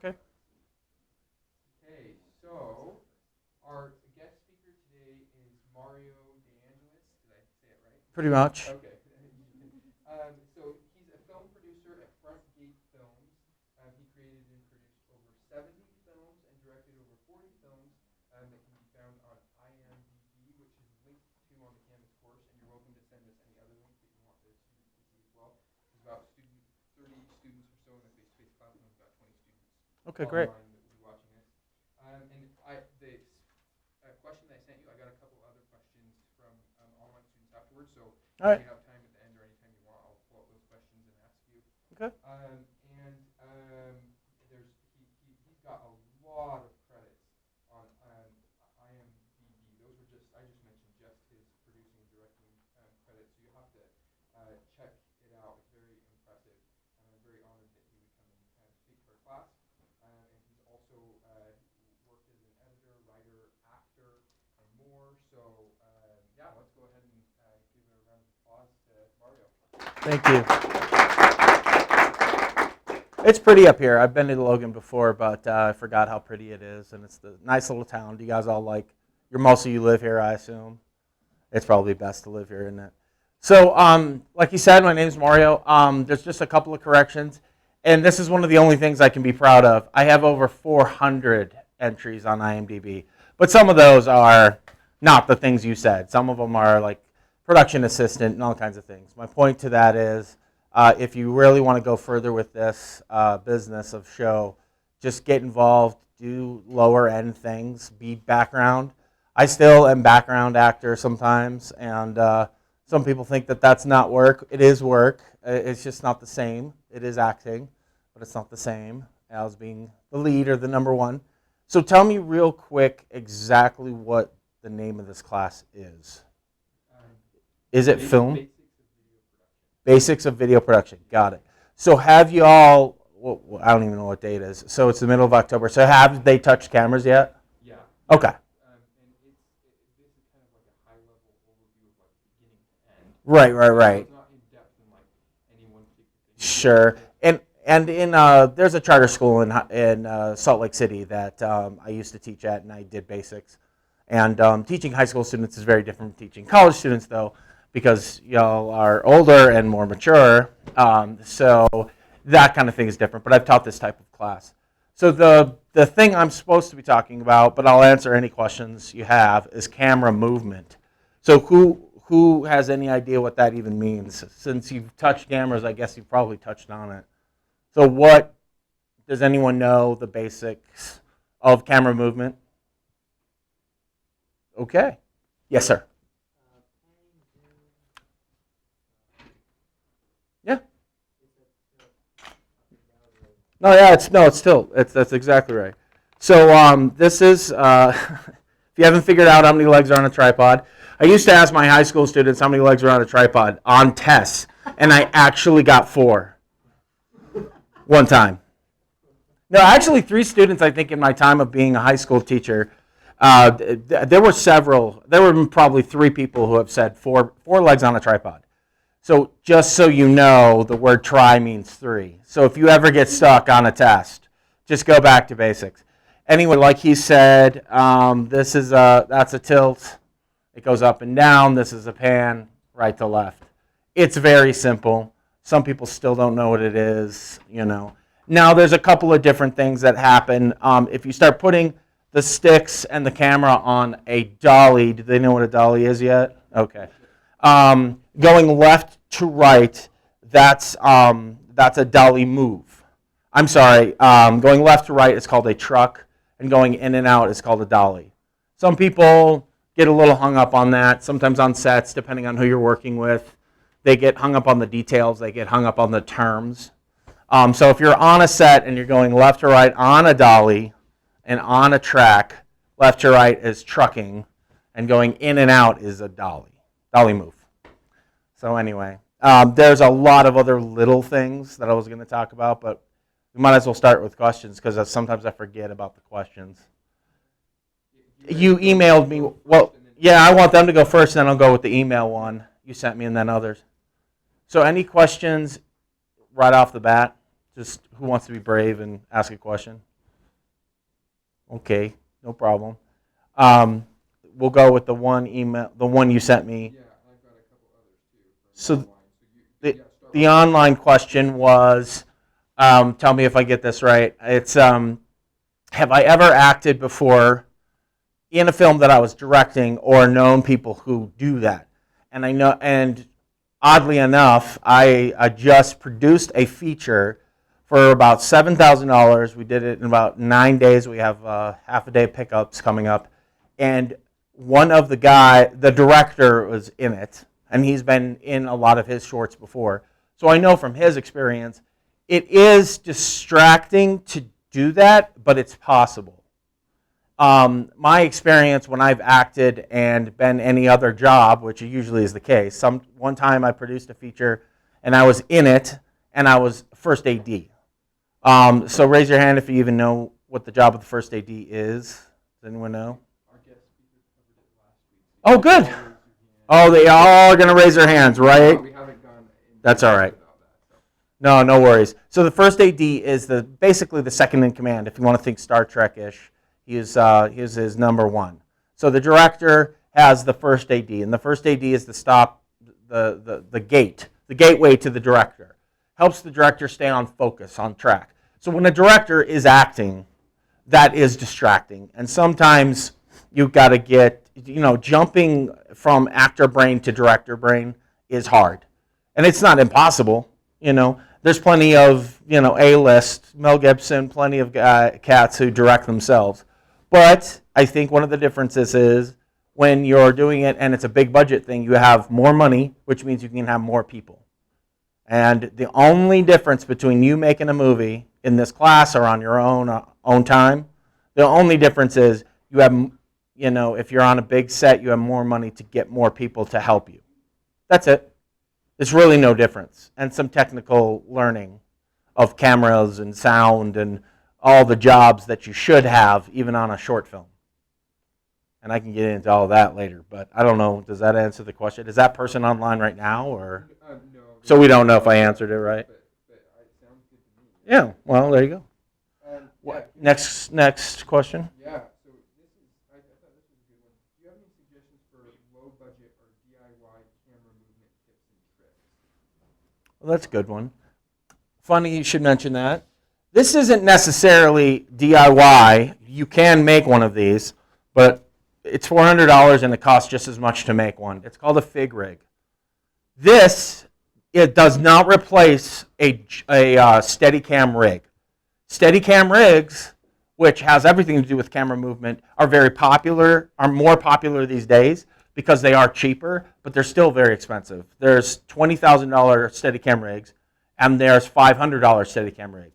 Okay. Okay, so our guest speaker today is Mario DeAngelis. Did I say it right? Pretty much. Okay. So he's a film producer at Front Gate Films. He created and produced over 70 films and directed over 40 films that can be found on IMDb, which is linked to on the Canvas course. And you're welcome to send us any other links that you want the students to see as well. There's about 30 students or so in the face-to-face class, and we've got 20 students Okay, great. online that will be watching this. The question that I sent you, I got a couple other questions from online students afterwards. So All right. if we have time at the end or anytime you want, I'll pull up those questions and ask you. Okay. He's got a lot of credits on IMDb. I just mentioned just his producing and directing credits. So you have to check it out. It's very impressive. I'm very honored that he would come and speak to our class. And he's also worked as an editor, writer, actor, and more. So yeah, let's go ahead and give a round of applause to Mario. Thank you. It's pretty up here. I've been to Logan before, but I forgot how pretty it is, and it's the nice little town. Do you guys all like? Most of you live here, I assume. It's probably best to live here, isn't it? So, like you said, my name's Mario. There's just a couple of corrections, and this is one of the only things I can be proud of. I have over 400 entries on IMDb, but some of those are not the things you said. Some of them are like production assistant and all kinds of things. My point to that is, if you really want to go further with this business of show, just get involved, do lower end things, be background. I still am background actor sometimes, and some people think that that's not work. It is work. It's just not the same. It is acting, but it's not the same as being the lead or the number one. So tell me real quick exactly what the name of this class is. Is it film? Basics of video production. Got it. So have you all, well, I don't even know what date it is. So it's the middle of October. So have they touched cameras yet? Yeah. Okay. This is kind of like a high-level overview of like beginning to end. Right. It's not in depth in like any one particular thing. Sure. And in there's a charter school in Salt Lake City that I used to teach at, and I did basics. And teaching high school students is very different from teaching college students, though, because y'all are older and more mature. So that kind of thing is different. But I've taught this type of class. So the thing I'm supposed to be talking about, but I'll answer any questions you have, is camera movement. So who has any idea what that even means? Since you've touched cameras, I guess you've probably touched on it. So what does anyone know the basics of camera movement? Okay. Yes, sir. Yeah. That's exactly right. So this is, if you haven't figured out how many legs are on a tripod, I used to ask my high school students how many legs are on a tripod on tests, and I actually got 4 one time. No, actually 3 students, I think, in my time of being a high school teacher. There were probably 3 people who have said 4 legs on a tripod. So just so you know, the word try means 3. So if you ever get stuck on a test, just go back to basics. Anyway, like he said, that's a tilt. It goes up and down. This is a pan, right to left. It's very simple. Some people still don't know what it is, Now there's a couple of different things that happen. If you start putting the sticks and the camera on a dolly, do they know what a dolly is yet? Okay. Going left to right, that's a dolly move. I'm sorry. Going left to right is called a truck, and going in and out is called a dolly. Some people get a little hung up on that. Sometimes on sets, depending on who you're working with, they get hung up on the details. They get hung up on the terms. So if you're on a set and you're going left to right on a dolly and on a track, left to right is trucking, and going in and out is a dolly move. So anyway, there's a lot of other little things that I was going to talk about, but we might as well start with questions because sometimes I forget about the questions. You emailed me. Well, yeah, I want them to go first, and then I'll go with the email one you sent me and then others. So any questions right off the bat? Just who wants to be brave and ask a question? Okay, no problem. Um, we'll go with the one email, the one you sent me. Yeah, and I've got a couple others too from So online. So the yeah, start the with that. online question was, tell me if I get this right. It's have I ever acted before in a film that I was directing or known people who do that? And I know, and oddly enough, I just produced a feature for about $7,000. We did it in about 9 days. We have half a day pickups coming up, and one of the director was in it, and he's been in a lot of his shorts before. So I know from his experience, it is distracting to do that, but it's possible. My experience when I've acted and been any other job, which usually is the case, one time I produced a feature and I was in it and I was first AD. So raise your hand if you even know what the job of the first AD is. Does anyone know? Our guest speaker covered it last week. So Oh, you good. can all raise your hand. Oh, they all are going to raise their hands, right? We haven't gone in That's all right. about that. So. No worries. So the first AD is basically the second in command. If you want to think Star Trek-ish, he's his number one. So the director has the first AD, and the first AD is the gateway to the director. Helps the director stay on focus, on track. So when a director is acting, that is distracting, and sometimes you've got to get, jumping from actor brain to director brain is hard, and it's not impossible. There's plenty of, A-list, Mel Gibson, plenty of cats who direct themselves. But I think one of the differences is when you're doing it and it's a big budget thing, you have more money, which means you can have more people. And the only difference between you making a movie in this class or on your own time, the only difference is you have, if you're on a big set, you have more money to get more people to help you. That's it. It's really no difference. And some technical learning of cameras and sound and all the jobs that you should have even on a short film. And I can get into all that later, but I don't know. Does that answer the question? Is that person online right now, or? No. So we don't know if I answered it right. But it sounds good to me. Yeah. Well, there you go. Yeah, Next question. yeah. So I thought this was a good one. Do you have any suggestions for low budget or DIY camera movement tips and tricks? Well, that's a good one. Funny you should mention that. This isn't necessarily DIY. You can make one of these, but it's $400 and it costs just as much to make one. It's called a fig rig. It does not replace a Steadicam rig. Steadicam rigs, which has everything to do with camera movement, are more popular these days because they are cheaper, but they're still very expensive. There's $20,000 Steadicam rigs, and there's $500 Steadicam rigs.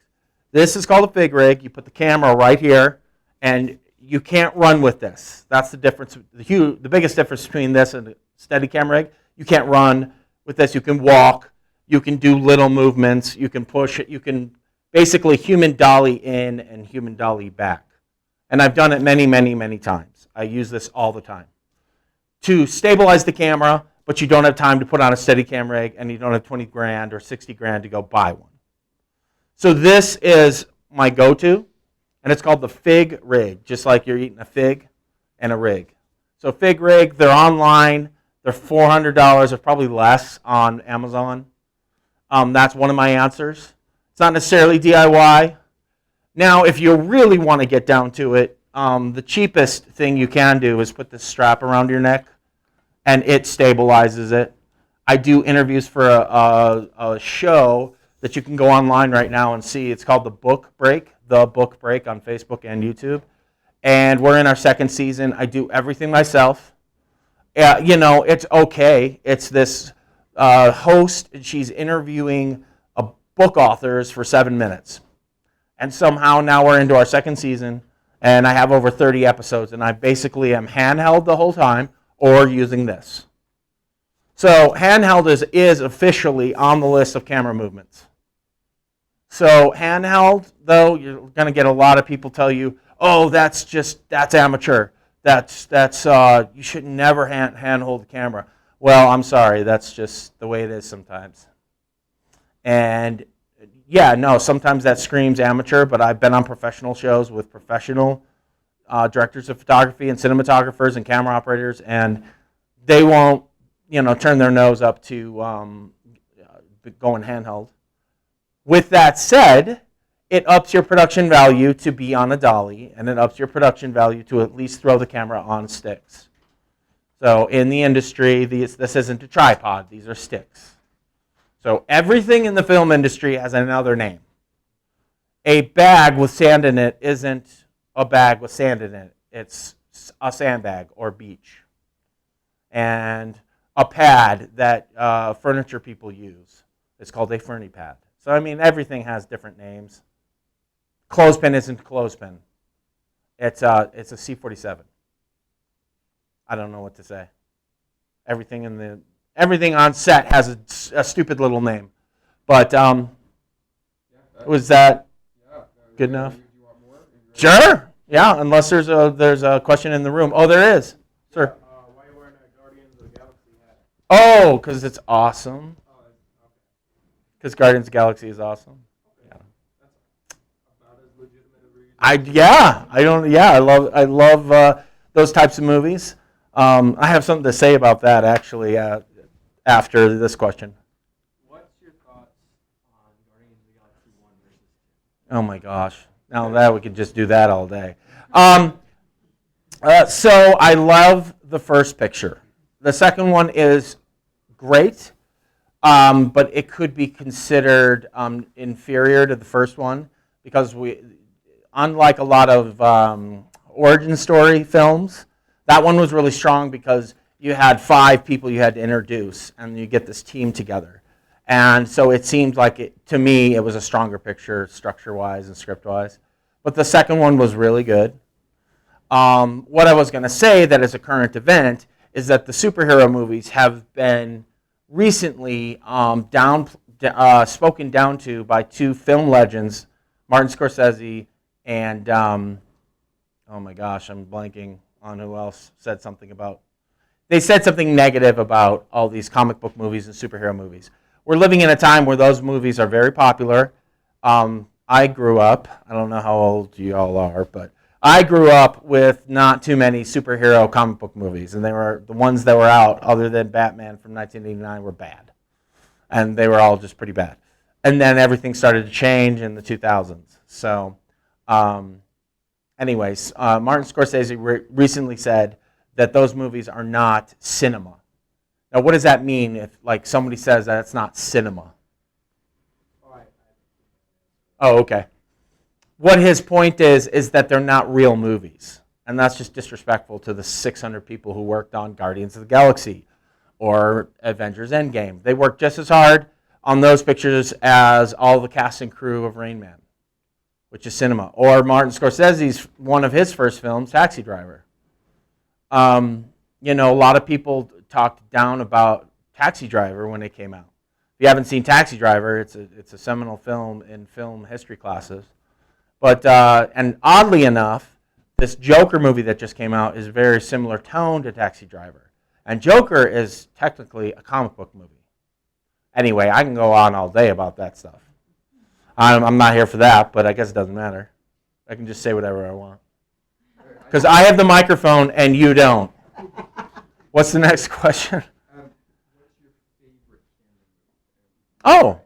This is called a fig rig. You put the camera right here, and you can't run with this. That's the difference. The biggest difference between this and a Steadicam rig, you can't run with this. You can walk. You can do little movements. You can push it. You can basically human dolly in and human dolly back. And I've done it many, many, many times. I use this all the time. To stabilize the camera, but you don't have time to put on a Steadicam rig, and you don't have 20 grand or 60 grand to go buy one. So this is my go-to, and it's called the fig rig, just like you're eating a fig and a rig. So fig rig, they're online. They're $400. They're probably less on Amazon. That's one of my answers. It's not necessarily DIY. Now, if you really want to get down to it, the cheapest thing you can do is put this strap around your neck, and it stabilizes it. I do interviews for a show that you can go online right now and see. It's called The Book Break on Facebook and YouTube. And we're in our second season. I do everything myself. It's okay. It's this host, and she's interviewing book authors for 7 minutes. And somehow now we're into our second season, and I have over 30 episodes, and I basically am handheld the whole time or using this. So handheld is officially on the list of camera movements. So handheld, though, you're going to get a lot of people tell you, oh, that's amateur. That's you should never handhold the camera. Well, I'm sorry, that's just the way it is sometimes. And yeah, no, sometimes that screams amateur, but I've been on professional shows with professional directors of photography and cinematographers and camera operators, and they won't, turn their nose up to going handheld. With that said, it ups your production value to be on a dolly, and it ups your production value to at least throw the camera on sticks. So in the industry, this isn't a tripod, these are sticks. So everything in the film industry has another name. A bag with sand in it isn't a bag with sand in it. It's a sandbag or beach. And a pad that furniture people use is called a ferny pad. So, everything has different names. Clothespin isn't clothespin. It's a C-47. I don't know what to say. Everything on set has a stupid little name. But was that good enough? Sure. Yeah, unless there's a question in the room. Oh, there is. Sir. Why are you wearing a Guardians of the Galaxy hat? Oh, because it's awesome. Because Guardians of the Galaxy is awesome. Yeah. That's about as legitimate a reason. I love those types of movies. I have something to say about that actually after this question. What's your thoughts on Guardians of the Galaxy 1 versus 2? Oh my gosh! Now that we could just do that all day. So I love the first picture. The second one is great. But it could be considered inferior to the first one because unlike a lot of origin story films, that one was really strong because you had 5 people you had to introduce and you get this team together. And so it seemed like, to me, it was a stronger picture structure-wise and script-wise. But the second one was really good. What I was going to say that is a current event is that the superhero movies have been recently spoken down to by 2 film legends, Martin Scorsese and, oh my gosh, I'm blanking on who else said something about. They said something negative about all these comic book movies and superhero movies. We're living in a time where those movies are very popular. I grew up, I don't know how old you all are, but I grew up with not too many superhero comic book movies, and they were the ones that were out, other than Batman from 1989, were bad, and they were all just pretty bad. And then everything started to change in the 2000s. So, anyways, Martin Scorsese recently said that those movies are not cinema. Now, what does that mean if, somebody says that it's not cinema? Oh, okay. What his point is that they're not real movies. And that's just disrespectful to the 600 people who worked on Guardians of the Galaxy or Avengers Endgame. They worked just as hard on those pictures as all the cast and crew of Rain Man, which is cinema. Or Martin Scorsese's, one of his first films, Taxi Driver. A lot of people talked down about Taxi Driver when it came out. If you haven't seen Taxi Driver, it's a seminal film in film history classes. But, and oddly enough, this Joker movie that just came out is a very similar tone to Taxi Driver. And Joker is technically a comic book movie. Anyway, I can go on all day about that stuff. I'm not here for that, but I guess it doesn't matter. I can just say whatever I want. Because I have the microphone and you don't. What's the next question? What's your favorite camera movie? Oh,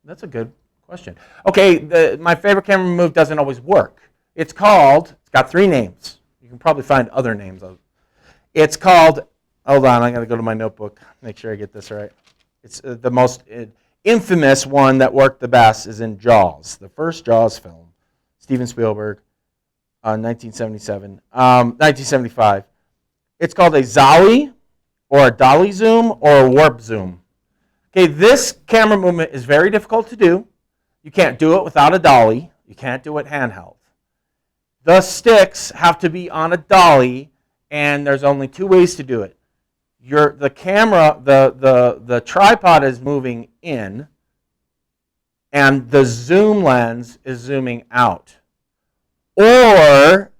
that's a good question. Okay, my favorite camera move doesn't always work. It's got 3 names. You can probably find other names of it. It's called, hold on, I got to go to my notebook, make sure I get this right. It's the most infamous one that worked the best is in Jaws, the first Jaws film, Steven Spielberg, 1975. It's called a Zowie, or a dolly zoom, or a warp zoom. Okay, this camera movement is very difficult to do. You can't do it without a dolly. You can't do it handheld. The sticks have to be on a dolly, and there's only 2 ways to do it. The camera, the tripod is moving in, and the zoom lens is zooming out. Or,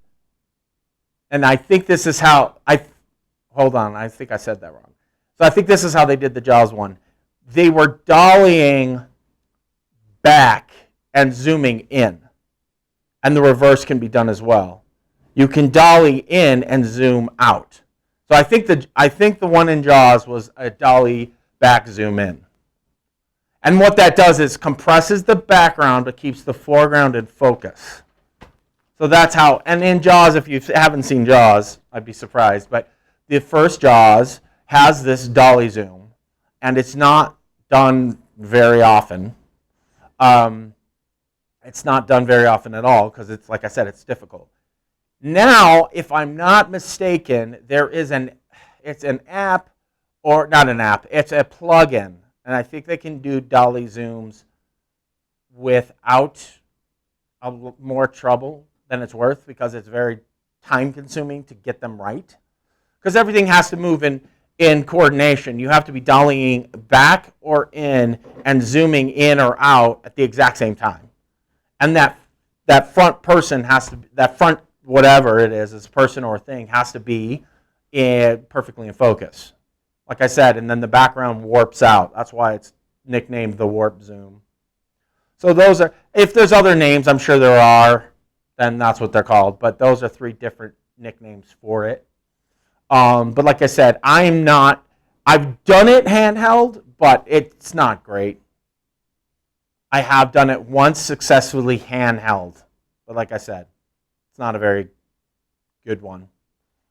and I think this is how, hold on, I think I said that wrong. So I think this is how they did the Jaws one. They were dollying back and zooming in. And the reverse can be done as well. you can dolly in and zoom out. So I think the one in Jaws was a dolly back zoom in. And what that does is compresses the background but keeps the foreground in focus. So that's how, and in Jaws, if you haven't seen Jaws, I'd be surprised, but the first Jaws has this dolly zoom, and it's not done very often. It's not done very often at all because it's, like I said, it's difficult. Now, if I'm not mistaken, it's an app, or not an app, it's a plugin, and I think they can do dolly zooms without more trouble than it's worth because it's very time consuming to get them right. Because everything has to move in coordination. You have to be dollying back or in and zooming in or out at the exact same time. And that front person has to, that front whatever it is person or thing, has to be perfectly in focus. Like I said, and then the background warps out. That's why it's nicknamed the warp zoom. So those are, if there's other names, I'm sure there are, then that's what they're called. But those are 3 different nicknames for it. But like I said, I've done it handheld, but it's not great. I have done it once successfully handheld. But like I said, it's not a very good one.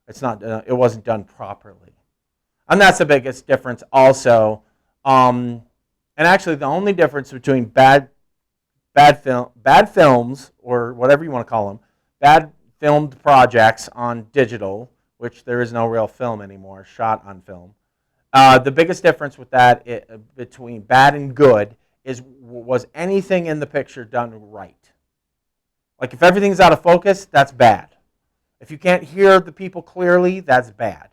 It wasn't done properly. And that's the biggest difference also. And actually the only difference between bad films, or whatever you want to call them, bad filmed projects on digital, which there is no real film anymore, shot on film. The biggest difference with that between bad and good is, was anything in the picture done right? Like if everything's out of focus, that's bad. If you can't hear the people clearly, that's bad.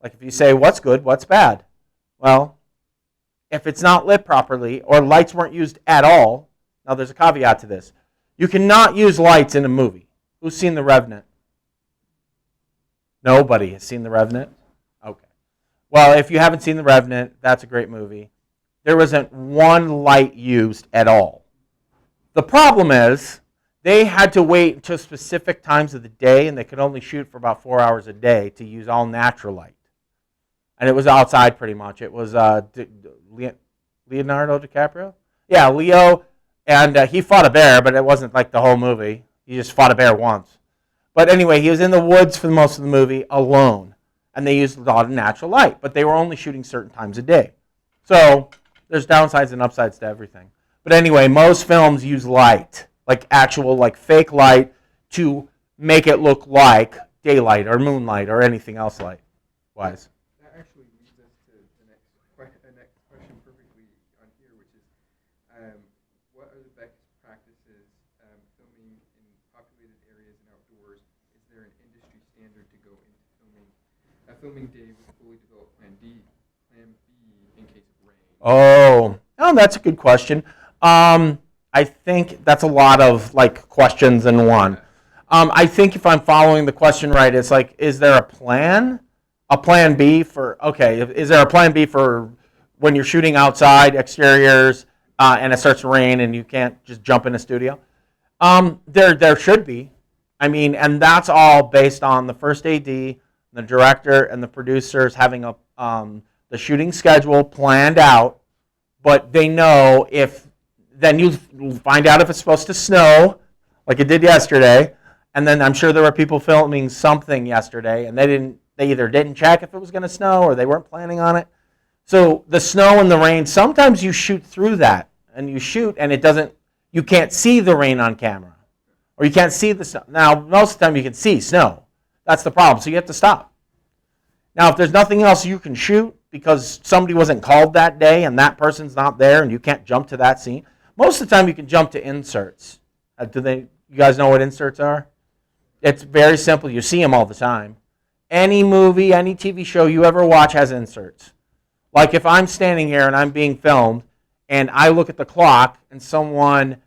Like if you say, what's good, what's bad? Well, if it's not lit properly or lights weren't used at all, now there's a caveat to this. You cannot use lights in a movie. Who's seen The Revenant? Nobody has seen The Revenant? Okay. Well, if you haven't seen The Revenant, that's a great movie. There wasn't one light used at all. The problem is they had to wait until specific times of the day, and they could only shoot for about 4 hours a day to use all natural light. And it was outside pretty much. It was Leonardo DiCaprio? Yeah, Leo, and he fought a bear, but it wasn't like the whole movie. He just fought a bear once. But anyway, he was in the woods for most of the movie alone, and they used a lot of natural light, but they were only shooting certain times a day. So there's downsides and upsides to everything. But anyway, most films use light, like actual, like fake light, to make it look like daylight or moonlight or anything else light-wise. That actually leads us to the next question perfectly on here, which is, what are the best practices filming in populated areas and outdoors? Is there an industry standard to go into filming a filming day with a fully developed plan B in case of rain? Oh, that's a good question. I think that's a lot of like questions in one. I think if I'm following the question right, it's like, is there a plan? A plan B for, okay, is there a plan B for when you're shooting outside, exteriors, and it starts to rain and you can't just jump in a studio? There should be. I mean, and that's all based on the first AD, the director, and the producers having the shooting schedule planned out, but they know then you find out if it's supposed to snow, like it did yesterday, and then I'm sure there were people filming something yesterday, and they either didn't check if it was going to snow or they weren't planning on it. So the snow and the rain, sometimes you shoot through that, and you shoot, and you can't see the rain on camera, or you can't see the snow. Now, most of the time you can see snow. That's the problem, so you have to stop. Now, if there's nothing else you can shoot because somebody wasn't called that day and that person's not there and you can't jump to that scene, most of the time you can jump to inserts. You guys know what inserts are? It's very simple. You see them all the time. Any movie, any TV show you ever watch has inserts. Like if I'm standing here and I'm being filmed and I look at the clock and someone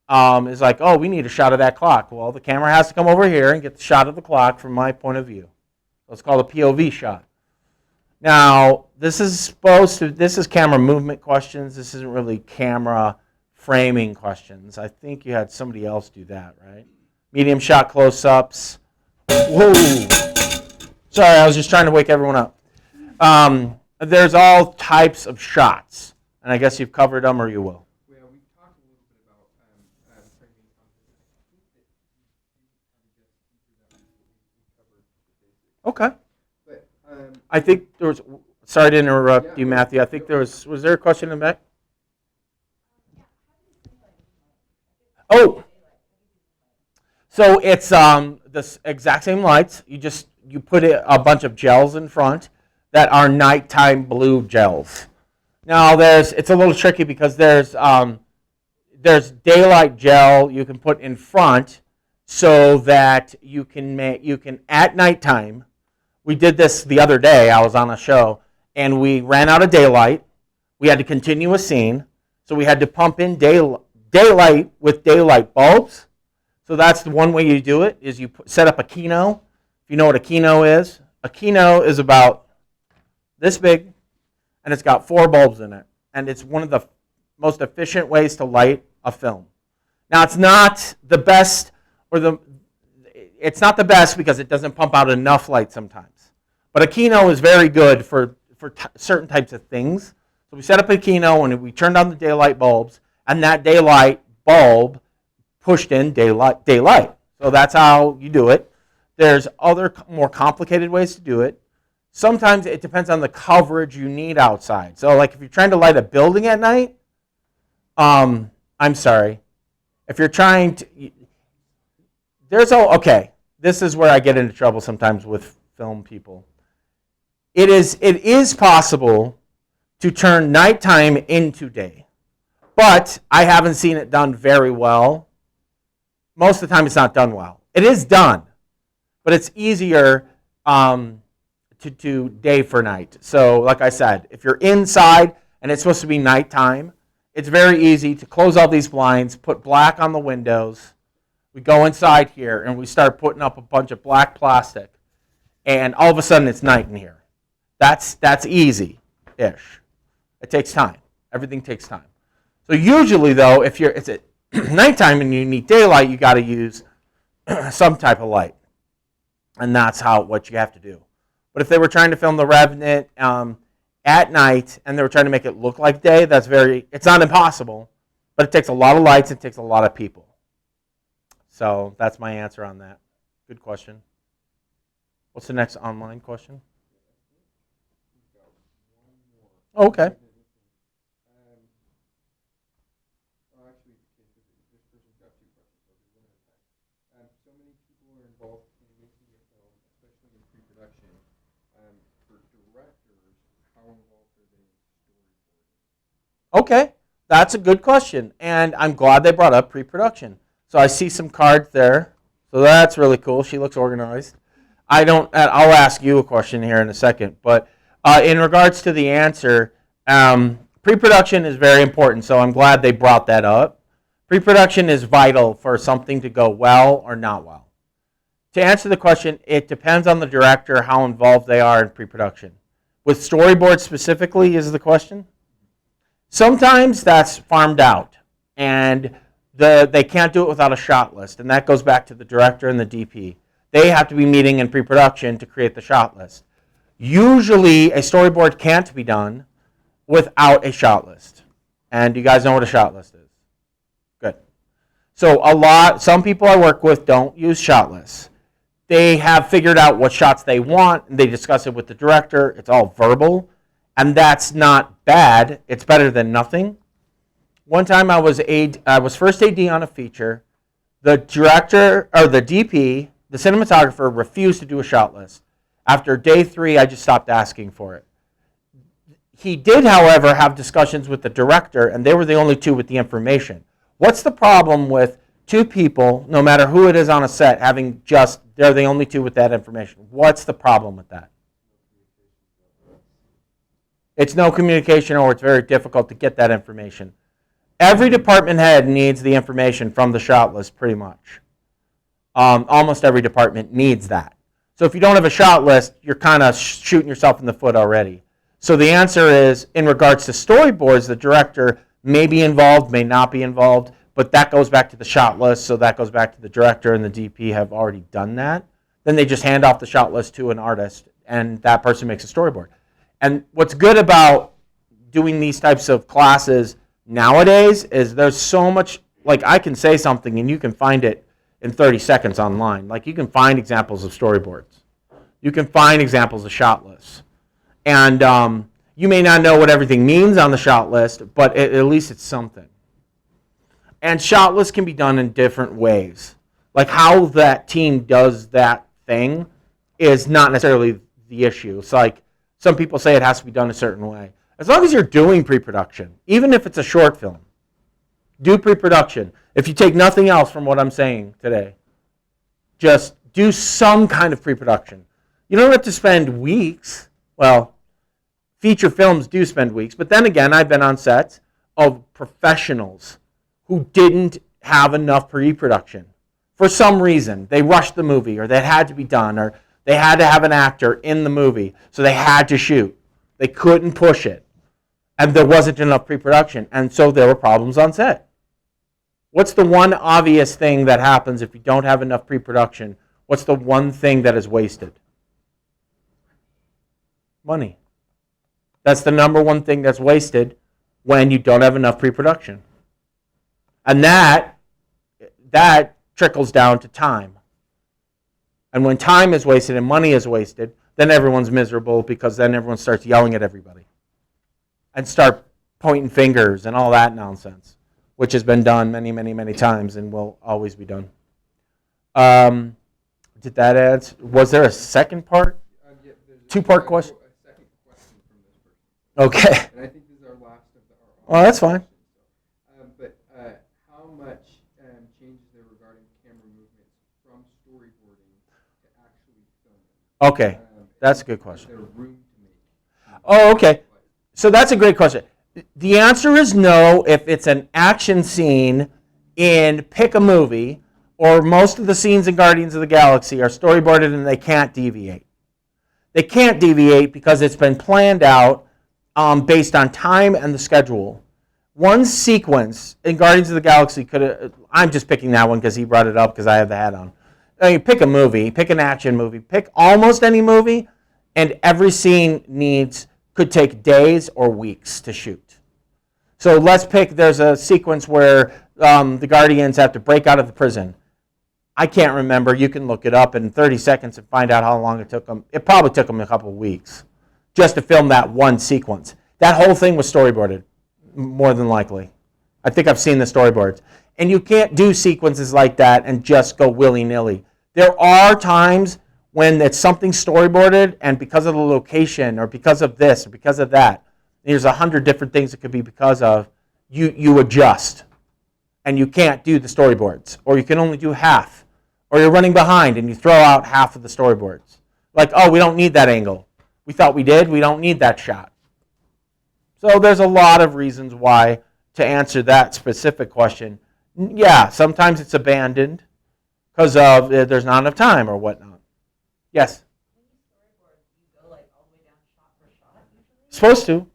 is like, oh, we need a shot of that clock. Well, the camera has to come over here and get the shot of the clock from my point of view. It's called a POV shot. Now, this is camera movement questions. This isn't really camera framing questions. I think you had somebody else do that, right? Medium shot close-ups, Whoa. Sorry, I was just trying to wake everyone up. There's all types of shots, and I guess you've covered them, or you will. Well, we talked a little bit about training content. I think that we covered the basics. Okay. But I think there was. Sorry to interrupt Yeah, you, go Matthew. I think there was. Was there a question in the back? Oh. So it's the exact same lights. You put a bunch of gels in front that are nighttime blue gels. Now it's a little tricky because there's daylight gel you can put in front so that you can at nighttime. We did this the other day. I was on a show and we ran out of daylight. We had to continue a scene, so we had to pump in daylight with daylight bulbs. So that's the one way you do it, is you set up a Kino. If you know what a Kino is about this big, and it's got 4 bulbs in it. And it's one of the most efficient ways to light a film. Now, it's not the best, because it doesn't pump out enough light sometimes. But a Kino is very good for certain types of things. So we set up a Kino and we turned on the daylight bulbs, and that daylight bulb pushed in daylight. So that's how you do it. There's other more complicated ways to do it. Sometimes it depends on the coverage you need outside. So like if you're trying to light a building at night, I'm sorry. If you're trying to, okay, this is where I get into trouble sometimes with film people. It is possible to turn nighttime into day, but I haven't seen it done very well. Most of the time it's not done well. It is done, but it's easier to do day for night. So like I said, if you're inside and it's supposed to be nighttime, it's very easy to close all these blinds, put black on the windows. We go inside here and we start putting up a bunch of black plastic, and all of a sudden it's night in here. That's easy-ish. It takes time. Everything takes time. So usually though, if it's at nighttime and you need daylight, you got to use some type of light, and that's what you have to do. But if they were trying to film The Revenant at night and they were trying to make it look like day, it's not impossible, but it takes a lot of lights, it takes a lot of people. So that's my answer on that. Good question. What's the next online question? Oh, okay. So many people are involved in making a film, especially in pre-production. For directors, how involved are they in storyboarding? Okay, that's a good question, and I'm glad they brought up pre-production. So I see some cards there, so that's really cool. She looks organized. I'll ask you a question here in a second, but in regards to the answer, pre-production is very important, so I'm glad they brought that up. Pre-production is vital for something to go well or not well. To answer the question, it depends on the director how involved they are in pre-production. With storyboards specifically is the question. Sometimes that's farmed out, and they can't do it without a shot list, and that goes back to the director and the DP. They have to be meeting in pre-production to create the shot list. Usually, a storyboard can't be done without a shot list. And you guys know what a shot list is. Good. So some people I work with don't use shot lists. They have figured out what shots they want, and they discuss it with the director. It's all verbal, and that's not bad. It's better than nothing. One time I was first AD on a feature. The director, or the DP, the cinematographer, refused to do a shot list. After day 3, I just stopped asking for it. He did, however, have discussions with the director, and they were the only two with the information. What's the problem with 2 people, no matter who it is on a set, they're the only 2 with that information? What's the problem with that? It's no communication, or it's very difficult to get that information. Every department head needs the information from the shot list, pretty much. Almost every department needs that. So if you don't have a shot list, you're kind of shooting yourself in the foot already. So the answer is, in regards to storyboards, the director may be involved, may not be involved, but that goes back to the shot list, so that goes back to the director, and the DP have already done that. Then they just hand off the shot list to an artist, and that person makes a storyboard. And what's good about doing these types of classes nowadays is there's so much, like I can say something and you can find it in 30 seconds online. Like you can find examples of storyboards. You can find examples of shot lists. And you may not know what everything means on the shot list, but at least it's something. And shot lists can be done in different ways. Like how that team does that thing is not necessarily the issue. It's like some people say it has to be done a certain way. As long as you're doing pre-production, even if it's a short film, do pre-production. If you take nothing else from what I'm saying today, just do some kind of pre-production. You don't have to spend weeks. Well, feature films do spend weeks, but then again, I've been on sets of professionals who didn't have enough pre-production. For some reason, they rushed the movie, or that had to be done, or they had to have an actor in the movie, so they had to shoot. They couldn't push it, and there wasn't enough pre-production, and so there were problems on set. What's the one obvious thing that happens if you don't have enough pre-production? What's the one thing that is wasted? Money. That's the number one thing that's wasted when you don't have enough pre-production. And that trickles down to time. And when time is wasted and money is wasted, then everyone's miserable because then everyone starts yelling at everybody and start pointing fingers and all that nonsense, which has been done many, many, many times and will always be done. Did that answer? Was there a second part? Yeah, Two-part question? A second question from this person. Okay. And I think this is our last of the. Well, that's fine. But how much changes there regarding camera movements from storyboarding to actually filming? Okay, that's a good question. Is there room to make? Oh, okay. So that's a great question. The answer is no if it's an action scene in Pick a Movie, or most of the scenes in Guardians of the Galaxy are storyboarded and they can't deviate. They can't deviate because it's been planned out based on time and the schedule. One sequence in Guardians of the Galaxy could have, I'm just picking that one because he brought it up because I have the hat on. I mean, pick a movie, pick an action movie, pick almost any movie, and every scene could take days or weeks to shoot. So let's pick, there's a sequence where the Guardians have to break out of the prison. I can't remember. You can look it up in 30 seconds and find out how long it took them. It probably took them a couple of weeks just to film that one sequence. That whole thing was storyboarded, more than likely. I think I've seen the storyboards. And you can't do sequences like that and just go willy-nilly. There are times when it's something storyboarded and because of the location or because of this or because of that, there's 100 different things it could be because of, you adjust. And you can't do the storyboards. Or you can only do half. Or you're running behind and you throw out half of the storyboards. Like, oh, we don't need that angle. We thought we did. We don't need that shot. So there's a lot of reasons why, to answer that specific question, yeah, sometimes it's abandoned because of there's not enough time or whatnot. Yes? When you storyboard, do you go like all the way down shot for shot usually? Supposed to.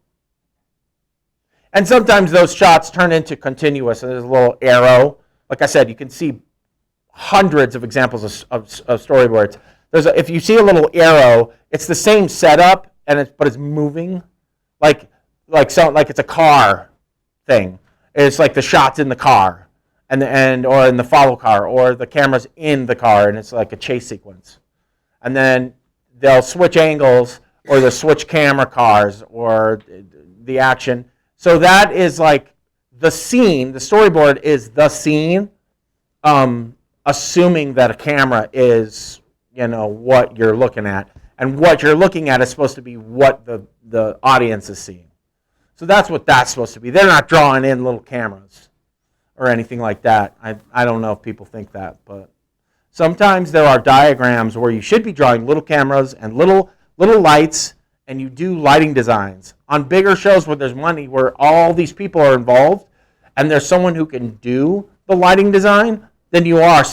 And sometimes those shots turn into continuous, and there's a little arrow. Like I said, you can see hundreds of examples of storyboards. If you see a little arrow, it's the same setup, but it's moving, like it's a car thing. It's like the shot's in the car, or in the follow car, or the camera's in the car, and it's like a chase sequence. And then they'll switch angles, or they'll switch camera cars, or the action. So that is like the scene. The storyboard is the scene, assuming that a camera is, what you're looking at. And what you're looking at is supposed to be what the audience is seeing. So that's what that's supposed to be. They're not drawing in little cameras or anything like that. I don't know if people think that, but sometimes there are diagrams where you should be drawing little cameras and little lights, and you do lighting designs. On bigger shows where there's money, where all these people are involved, and there's someone who can do the lighting design, then you're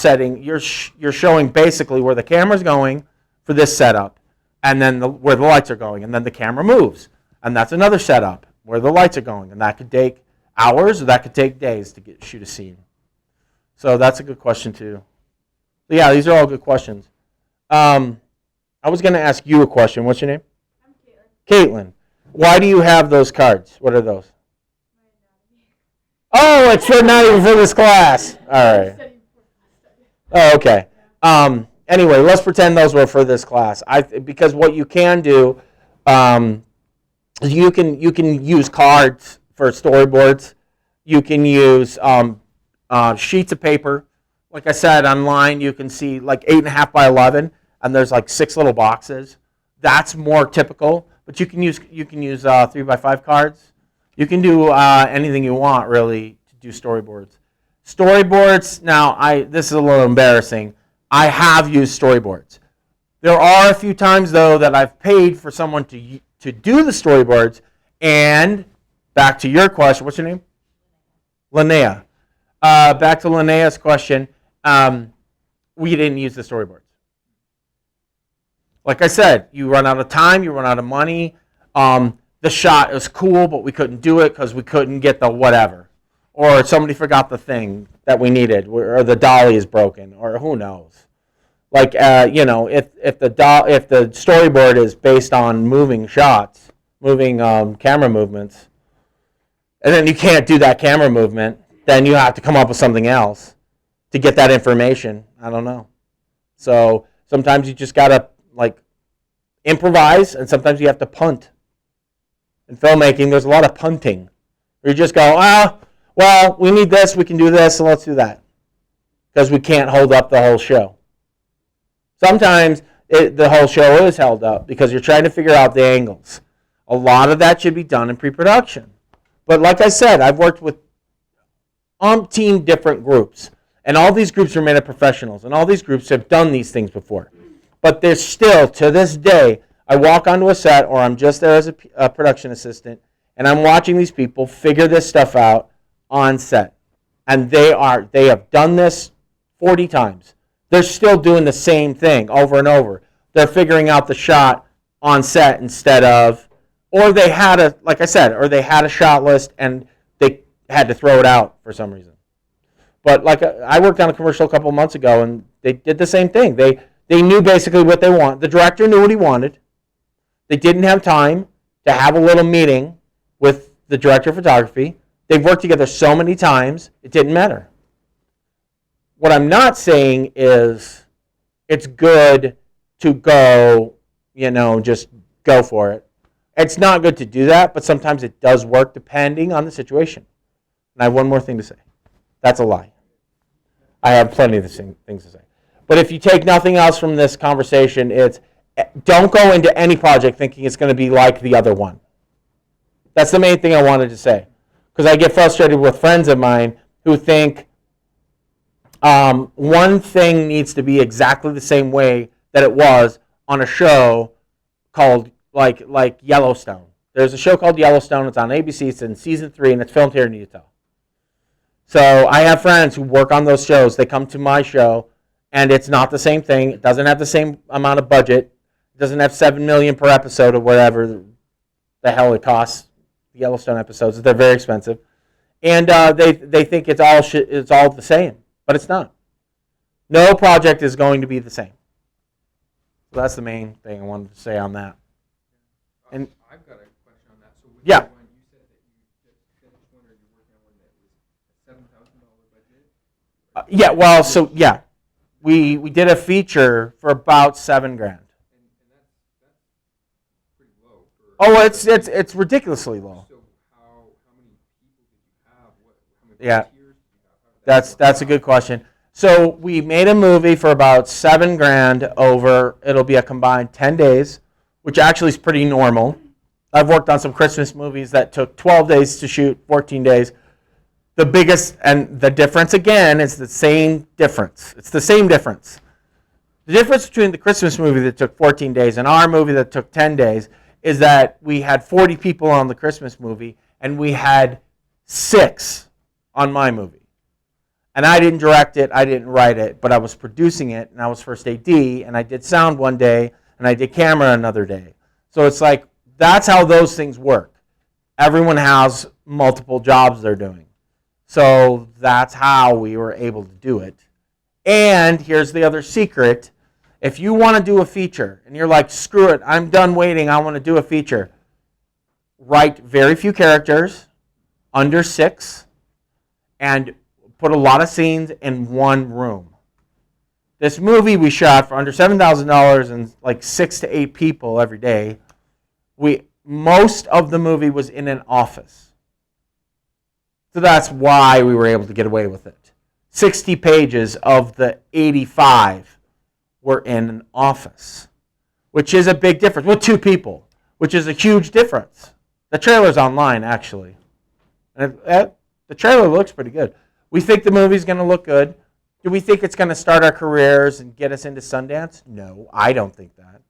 showing basically where the camera's going for this setup, and then where the lights are going, and then the camera moves, and that's another setup where the lights are going, and that could take hours or that could take days to shoot a scene. So that's a good question too. So yeah, these are all good questions. I was going to ask you a question. What's your name? I'm Caitlin. Caitlin. Why do you have those cards? What are those? Oh, it's for not even for this class. All right. Oh, okay. Anyway, let's pretend those were for this class. Because what you can do, is you can use cards for storyboards. You can use sheets of paper. Like I said, online you can see like 8.5 by 11, and there's like 6 little boxes. That's more typical. But you can use 3 by 5 cards. You can do anything you want really to do storyboards. Storyboards. Now, this is a little embarrassing. I have used storyboards. There are a few times though that I've paid for someone to do the storyboards. And back to your question, what's your name? Linnea. Back to Linnea's question. We didn't use the storyboards. Like I said, you run out of time, you run out of money. The shot is cool, but we couldn't do it because we couldn't get the whatever. Or somebody forgot the thing that we needed, or the dolly is broken, or who knows. Like, if the storyboard is based on moving shots, moving camera movements, and then you can't do that camera movement, then you have to come up with something else to get that information. I don't know. So sometimes you just gotta improvise, and sometimes you have to punt. In filmmaking, there's a lot of punting. Where you just go, well, we need this, we can do this, so let's do that. Because we can't hold up the whole show. Sometimes the whole show is held up because you're trying to figure out the angles. A lot of that should be done in pre-production. But like I said, I've worked with umpteen different groups. And all these groups are made of professionals. And all these groups have done these things before. But there's still, to this day, I walk onto a set or I'm just there as a production assistant, and I'm watching these people figure this stuff out on set. And they have done this 40 times. They're still doing the same thing over and over. They're figuring out the shot on set instead of, or they had a shot list and they had to throw it out for some reason. But I worked on a commercial a couple months ago, and they did the same thing. They knew basically what they want. The director knew what he wanted. They didn't have time to have a little meeting with the director of photography. They've worked together so many times, it didn't matter. What I'm not saying is it's good to go, just go for it. It's not good to do that, but sometimes it does work depending on the situation. And I have one more thing to say. That's a lie. I have plenty of things to say. But if you take nothing else from this conversation, it's don't go into any project thinking it's going to be like the other one. That's the main thing I wanted to say. Because I get frustrated with friends of mine who think one thing needs to be exactly the same way that it was on a show called like Yellowstone. There's a show called Yellowstone. It's on ABC. It's in season 3, and it's filmed here in Utah. So I have friends who work on those shows. They come to my show, and it's not the same thing. It doesn't have the same amount of budget. It doesn't have $7 million per episode or whatever the hell it costs. The Yellowstone episodes, they're very expensive, and they think it's all the same, but it's not. No project is going to be the same. So that's the main thing I wanted to say on that. And I've got a question on that. So with yeah. the one you said that you just finished one, or you're working on one that was a $7,000 budget? Yeah. Well, so yeah, we did a feature for about $7,000. And that's pretty low. Oh, it's ridiculously low. So how many people did you have? How many Yeah. volunteers did you have? That's a good question. So we made a movie for about $7,000 over. It'll be a combined 10 days, which actually is pretty normal. I've worked on some Christmas movies that took 12 days to shoot, 14 days. The biggest, and the difference again is the same difference. It's the same difference. The difference between the Christmas movie that took 14 days and our movie that took 10 days is that we had 40 people on the Christmas movie and we had 6 on my movie. And I didn't direct it, I didn't write it, but I was producing it, and I was first AD, and I did sound one day, and I did camera another day. So it's like, that's how those things work. Everyone has multiple jobs they're doing. So that's how we were able to do it. And here's the other secret, If you want to do a feature and you're like, screw it, I'm done waiting, I want to do a feature, write very few characters, under 6, and put a lot of scenes in one room. This movie we shot for under $7,000 and like 6 to 8 people every day. Most of the movie was in an office. So that's why we were able to get away with it. 60 pages of the 85 were in an office, which is a big difference, with 2 people, which is a huge difference. The trailer's online, actually. And the trailer looks pretty good. We think the movie's going to look good. Do we think it's going to start our careers and get us into Sundance? No, I don't think that.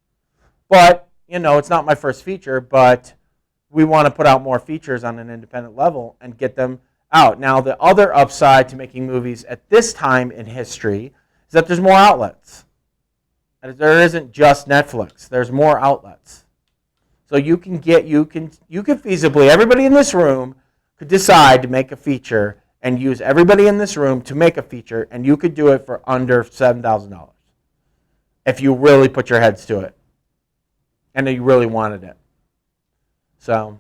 But, it's not my first feature, but we want to put out more features on an independent level and get them out. Now, the other upside to making movies at this time in history is that there's more outlets. And there isn't just Netflix. There's more outlets. So you can feasibly, everybody in this room could decide to make a feature and use everybody in this room to make a feature, and you could do it for under $7,000 if you really put your heads to it and you really wanted it. So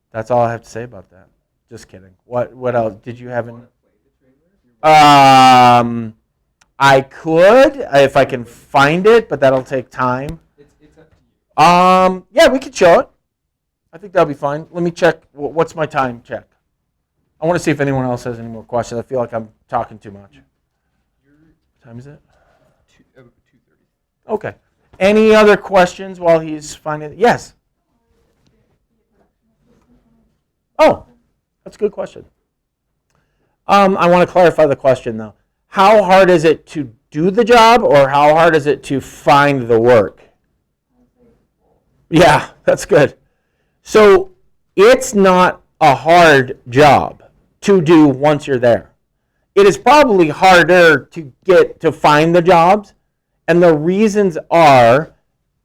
that's all I have to say about that. Just kidding. What else? Did you have any? I could if I can find it, but that'll take time. It's up to you. Yeah, we could show it. I think that'll be fine. Let me check. What's my time check? I want to see if anyone else has any more questions. I feel like I'm talking too much. What time is it? 2:30. Okay. Any other questions while he's finding it? Yes. Oh, that's a good question. I want to clarify the question, though. How hard is it to do the job, or how hard is it to find the work? Yeah, that's good. So it's not a hard job to do once you're there. It is probably harder to find the jobs, and the reasons are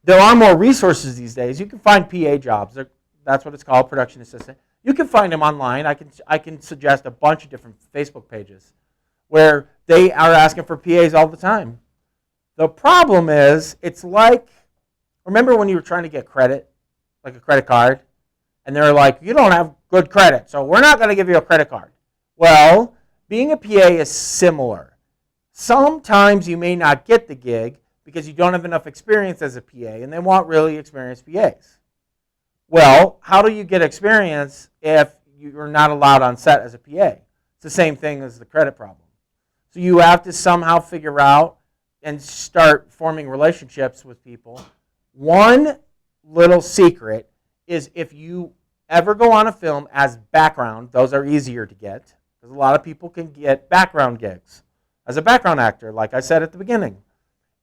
there are more resources these days. You can find PA jobs. That's what it's called, production assistant. You can find them online. I can suggest a bunch of different Facebook pages where they are asking for PAs all the time. The problem is, it's like, remember when you were trying to get credit, like a credit card, and they're like, you don't have good credit, so we're not going to give you a credit card. Well, being a PA is similar. Sometimes you may not get the gig because you don't have enough experience as a PA, and they want really experienced PAs. Well, how do you get experience if you're not allowed on set as a PA? It's the same thing as the credit problem. So you have to somehow figure out and start forming relationships with people. One little secret is if you ever go on a film as background, those are easier to get, because a lot of people can get background gigs as a background actor, like I said at the beginning.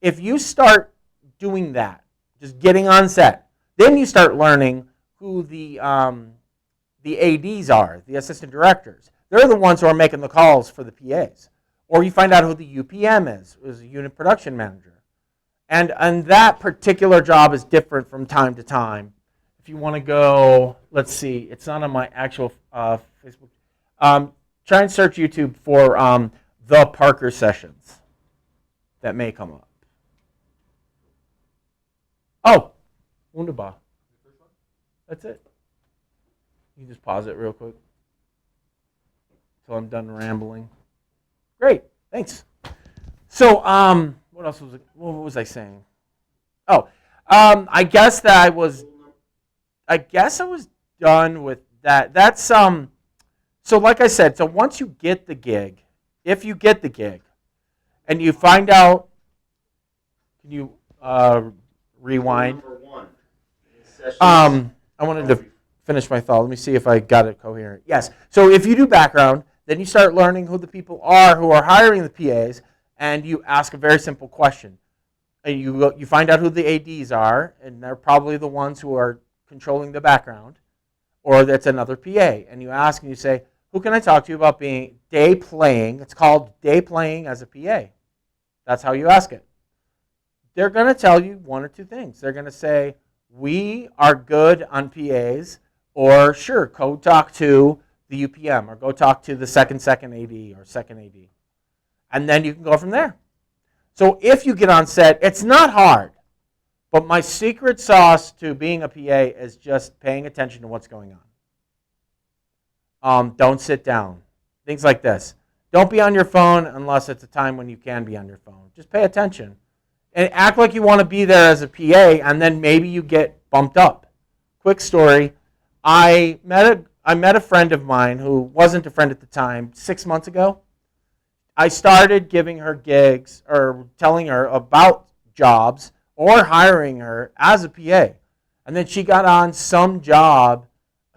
If you start doing that, just getting on set, then you start learning who the ADs are, the assistant directors. They're the ones who are making the calls for the PAs. Or you find out who the UPM is a unit production manager. And that particular job is different from time to time. If you want to go, let's see, it's not on my actual Facebook. Try and search YouTube for the Parker Sessions. That may come up. Oh, wunderbar. That's it. You can just pause it real quick until I'm done rambling. Great, thanks. So, what else was I saying? Oh, I guess I was done with that. That's so like I said, so once you get the gig, if you get the gig, and you find out, can you rewind? Number 1. I wanted to finish my thought. Let me see if I got it coherent. Yes. So if you do background, then you start learning who the people are who are hiring the PAs, and you ask a very simple question. And you find out who the ADs are, and they're probably the ones who are controlling the background, or that's another PA. And you ask and you say, who can I talk to about being day playing? It's called day playing as a PA. That's how you ask it. They're going to tell you one or two things. They're going to say, we are good on PAs, or sure, go talk to the UPM, or go talk to the second AD or second AD. And then you can go from there. So if you get on set, it's not hard. But my secret sauce to being a PA is just paying attention to what's going on. Don't sit down. Things like this. Don't be on your phone unless it's a time when you can be on your phone. Just pay attention. And act like you want to be there as a PA, and then maybe you get bumped up. Quick story. I met a friend of mine who wasn't a friend at the time 6 months ago. I started giving her gigs or telling her about jobs or hiring her as a PA. And then she got on some job,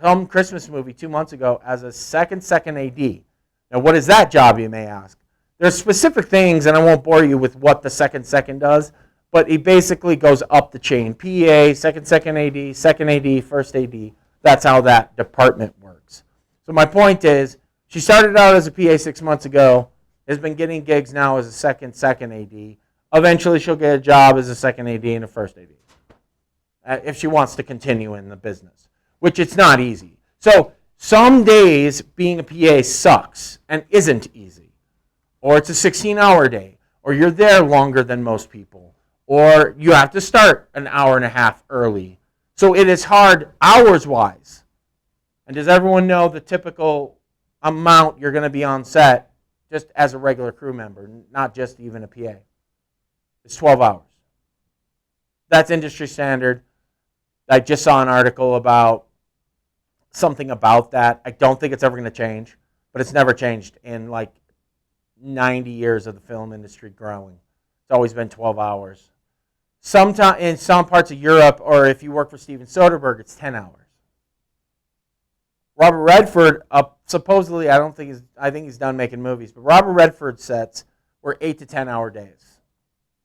some Christmas movie 2 months ago as a second AD. Now, what is that job, you may ask? There's specific things, and I won't bore you with what the second does, but it basically goes up the chain. PA, second AD, first AD. That's how that department works. So my point is, she started out as a PA 6 months ago, has been getting gigs now as a second AD. Eventually, she'll get a job as a second AD and a first AD if she wants to continue in the business, which it's not easy. So some days being a PA sucks and isn't easy, or it's a 16-hour day, or you're there longer than most people, or you have to start an hour and a half early. So it is hard hours-wise. And does everyone know the typical amount you're going to be on set just as a regular crew member, not just even a PA? It's 12 hours. That's industry standard. I just saw an article about something about that. I don't think it's ever going to change, but it's never changed in like 90 years of the film industry growing. It's always been 12 hours. Sometime in some parts of Europe, or if you work for Steven Soderbergh, it's 10 hours. Robert Redford, supposedly, I think he's done making movies, but Robert Redford's sets were 8 to 10 hour days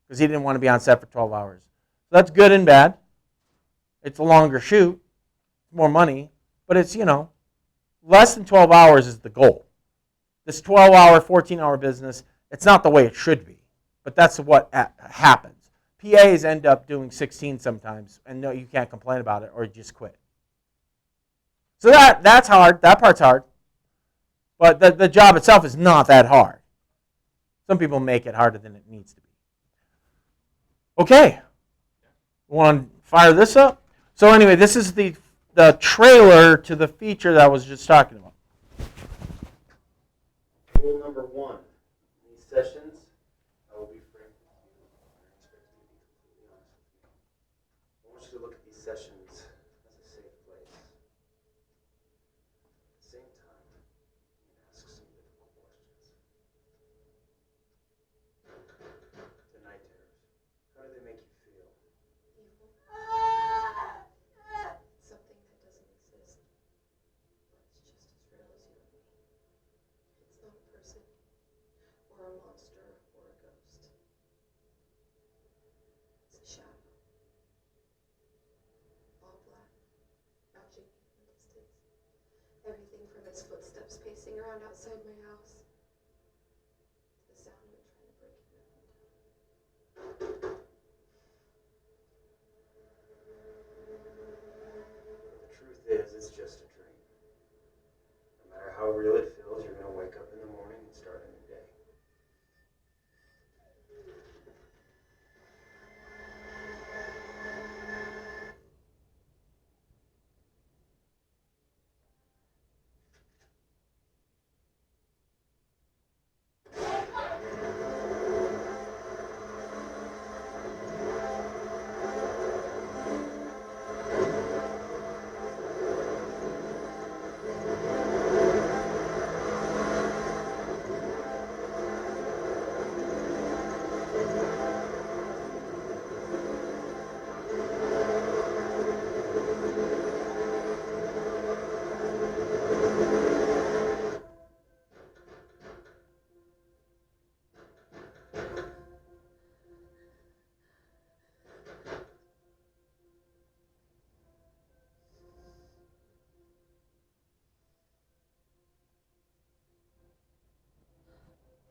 because he didn't want to be on set for 12 hours. So that's good and bad. It's a longer shoot, more money, but it's, less than 12 hours is the goal. This 12-hour, 14-hour business, it's not the way it should be, but that's what happens. PAs end up doing 16 sometimes, and no, you can't complain about it, or you just quit. So that's hard. That part's hard. But the job itself is not that hard. Some people make it harder than it needs to be. Okay. Want to fire this up? So anyway, this is the trailer to the feature that I was just talking about. Rule number 1. In these sessions, I will be frank with you. I expect you to be completely honest with me. I want you to look at these sessions as a safe place. At the same time, I'm going to ask some difficult questions. The night terrors. How do they make you feel? Evil. Something that doesn't exist, but it's just as real as you and me. It's not a person, or a monster, or a ghost. It's a shadow. All black, watching me from a distance. Everything from its footsteps pacing around outside my house, to the sound of it trying to break your window. The truth is, it's just a dream. No matter how real it feels, you're going to wake up in the morning and start a new day.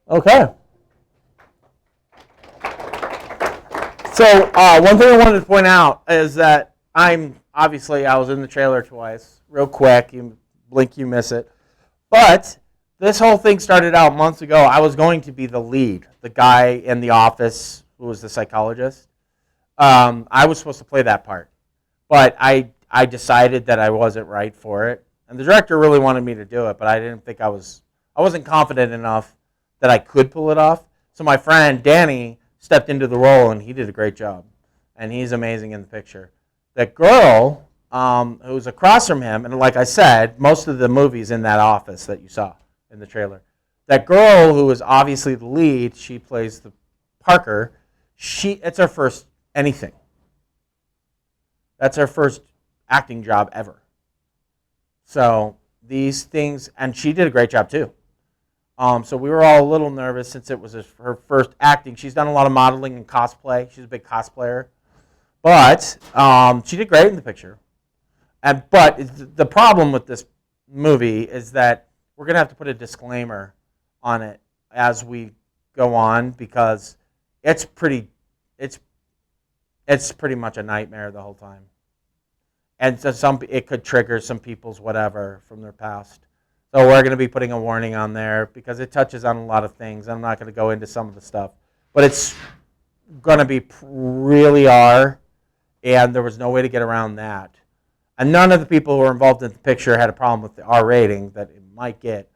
Okay. So one thing I wanted to point out is that I was in the trailer twice, real quick. You blink, you miss it. But this whole thing started out months ago. I was going to be the lead, the guy in the office who was the psychologist. I was supposed to play that part, but I decided that I wasn't right for it. And the director really wanted me to do it, but I didn't think I wasn't confident enough that I could pull it off. So my friend Danny stepped into the role, and he did a great job. And he's amazing in the picture. That girl who's across from him, and like I said, most of the movie's in that office that you saw in the trailer. That girl who is obviously the lead, she plays the Parker. It's her first anything. That's her first acting job ever. So these things, and she did a great job too. So we were all a little nervous since it was her first acting. She's done a lot of modeling and cosplay. She's a big cosplayer. But she did great in the picture. But the problem with this movie is that we're going to have to put a disclaimer on it as we go on, because it's pretty much a nightmare the whole time. And so it could trigger some people's whatever from their past. So we're going to be putting a warning on there because it touches on a lot of things. I'm not going to go into some of the stuff. But it's going to be really R, and there was no way to get around that. And none of the people who were involved in the picture had a problem with the R rating that it might get.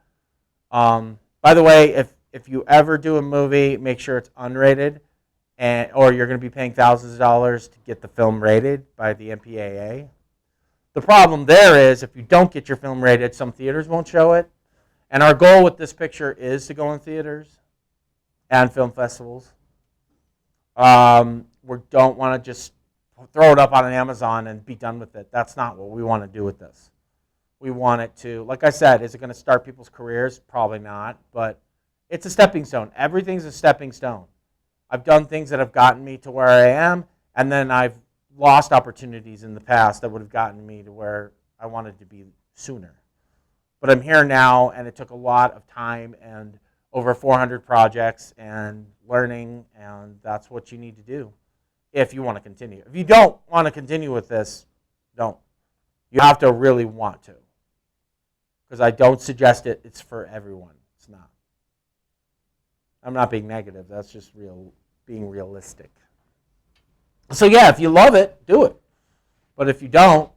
By the way, if you ever do a movie, make sure it's unrated, or you're going to be paying thousands of dollars to get the film rated by the MPAA. The problem there is if you don't get your film rated, some theaters won't show it. And our goal with this picture is to go in theaters and film festivals. We don't want to just throw it up on Amazon and be done with it. That's not what we want to do with this. We want it to, like I said, is it going to start people's careers? Probably not, but it's a stepping stone. Everything's a stepping stone. I've done things that have gotten me to where I am, and then I've lost opportunities in the past that would have gotten me to where I wanted to be sooner. But I'm here now, and it took a lot of time and over 400 projects and learning, and that's what you need to do if you want to continue. If you don't want to continue with this, don't. You have to really want to, because I don't suggest it. It's for everyone. It's not. I'm not being negative. That's just being realistic. So yeah, if you love it, do it. But if you don't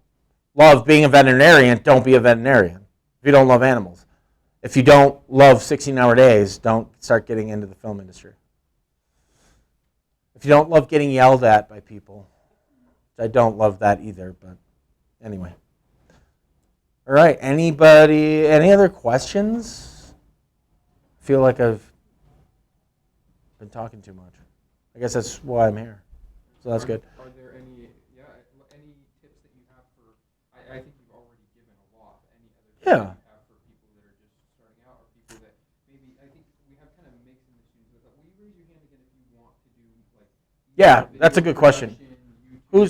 love being a veterinarian, don't be a veterinarian. If you don't love animals. If you don't love 16-hour days, don't start getting into the film industry. If you don't love getting yelled at by people, I don't love that either, but anyway. All right, any other questions? I feel like I've been talking too much. I guess that's why I'm here. So that's good. Are there any tips that you have for, I think you've already given a lot, any other tips that you have for people that are just starting out, or people that maybe, I think we have kind of mixed in the students, but will you raise your hand again if you want to do, like, yeah, that's a good question. Who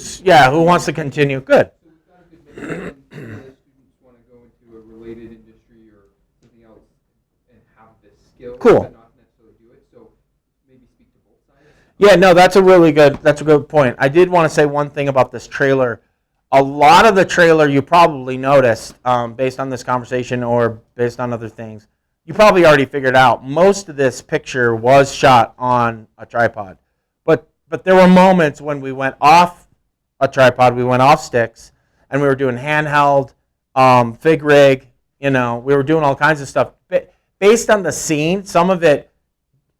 wants to continue? Good. So we've got a good mix, and the students want to go into a related industry or something else and have this skill, Cool. but not necessarily do it, so maybe speak to both sides. Yeah, no, that's a good point. I did want to say one thing about this trailer. A lot of the trailer you probably noticed, based on this conversation or based on other things, you probably already figured out. Most of this picture was shot on a tripod. But there were moments when we went off a tripod, we went off sticks, and we were doing handheld, fig rig, we were doing all kinds of stuff. Based on the scene, some of it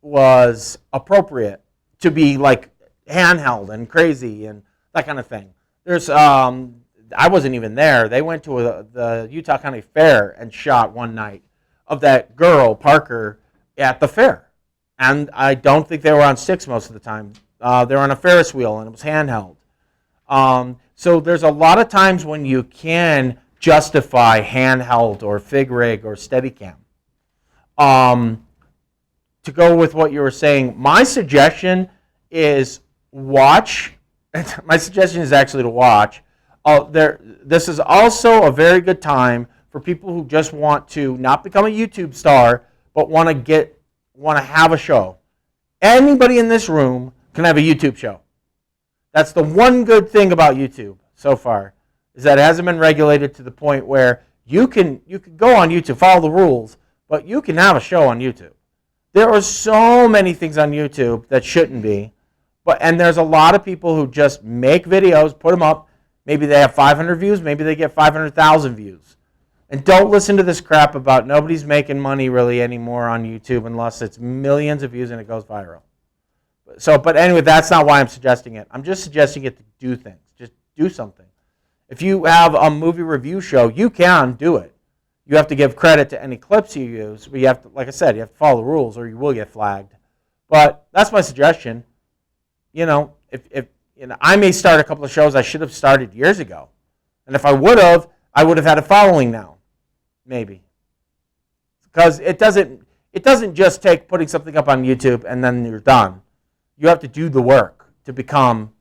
was appropriate to be like handheld and crazy and that kind of thing. There's, I wasn't even there. They went to the Utah County Fair and shot one night of that girl, Parker, at the fair. And I don't think they were on sticks most of the time. They were on a Ferris wheel, and it was handheld. So there's a lot of times when you can justify handheld or fig rig or Steadicam. To go with what you were saying, my suggestion is watch. My suggestion is actually to watch. This is also a very good time for people who just want to not become a YouTube star, but want to have a show. Anybody in this room can have a YouTube show. That's the one good thing about YouTube so far, is that it hasn't been regulated to the point where you can go on YouTube, follow the rules, But you can have a show on YouTube. There are so many things on YouTube that shouldn't be. And there's a lot of people who just make videos, put them up. Maybe they have 500 views. Maybe they get 500,000 views. And don't listen to this crap about nobody's making money really anymore on YouTube unless it's millions of views and it goes viral. But anyway, that's not why I'm suggesting it. I'm just suggesting it to do things. Just do something. If you have a movie review show, you can do it. You have to give credit to any clips you use. But you have to, like I said, you have to follow the rules or you will get flagged. But that's my suggestion. If I may start a couple of shows I should have started years ago. And if I would have had a following now. Maybe. Because it doesn't just take putting something up on YouTube and then you're done. You have to do the work to become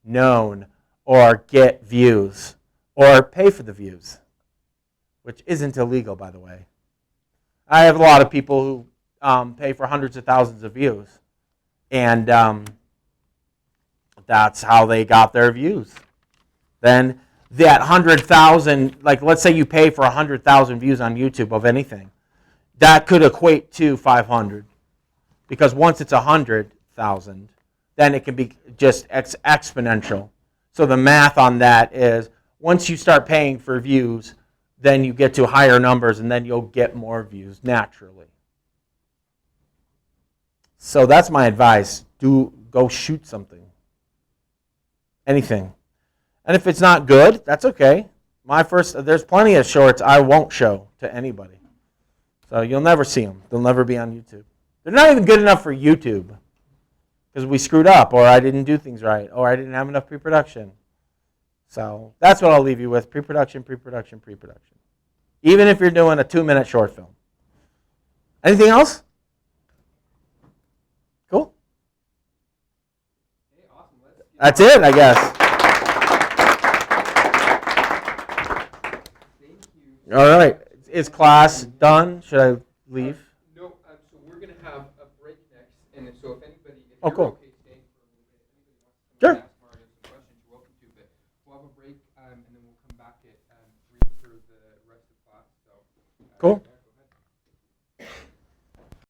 known or get views or pay for the views, which isn't illegal, by the way. I have a lot of people who pay for hundreds of thousands of views, and that's how they got their views. Then that 100,000, like let's say you pay for 100,000 views on YouTube of anything, that could equate to 500, because once it's 100,000, then it can be just exponential. So the math on that is once you start paying for views, then you get to higher numbers, and then you'll get more views naturally. So that's my advice. Go shoot something. Anything. And if it's not good, that's okay. There's plenty of shorts I won't show to anybody. So you'll never see them. They'll never be on YouTube. They're not even good enough for YouTube because we screwed up, or I didn't do things right, or I didn't have enough pre-production. So that's what I'll leave you with, pre-production, pre-production, pre-production. Even if you're doing a 2-minute short film. Anything else? Cool. Hey, awesome. That's it, I guess. Thank you. All right. Is class done? Should I leave? No, so we're going to have a break next, and so if anybody, if Oh, you're cool. okay staying for a little bit, if anybody wants to Sure. ask Mario some questions, you're welcome to, but we'll have a break, and then we'll come back at 3 for the rest of class. So, Cool.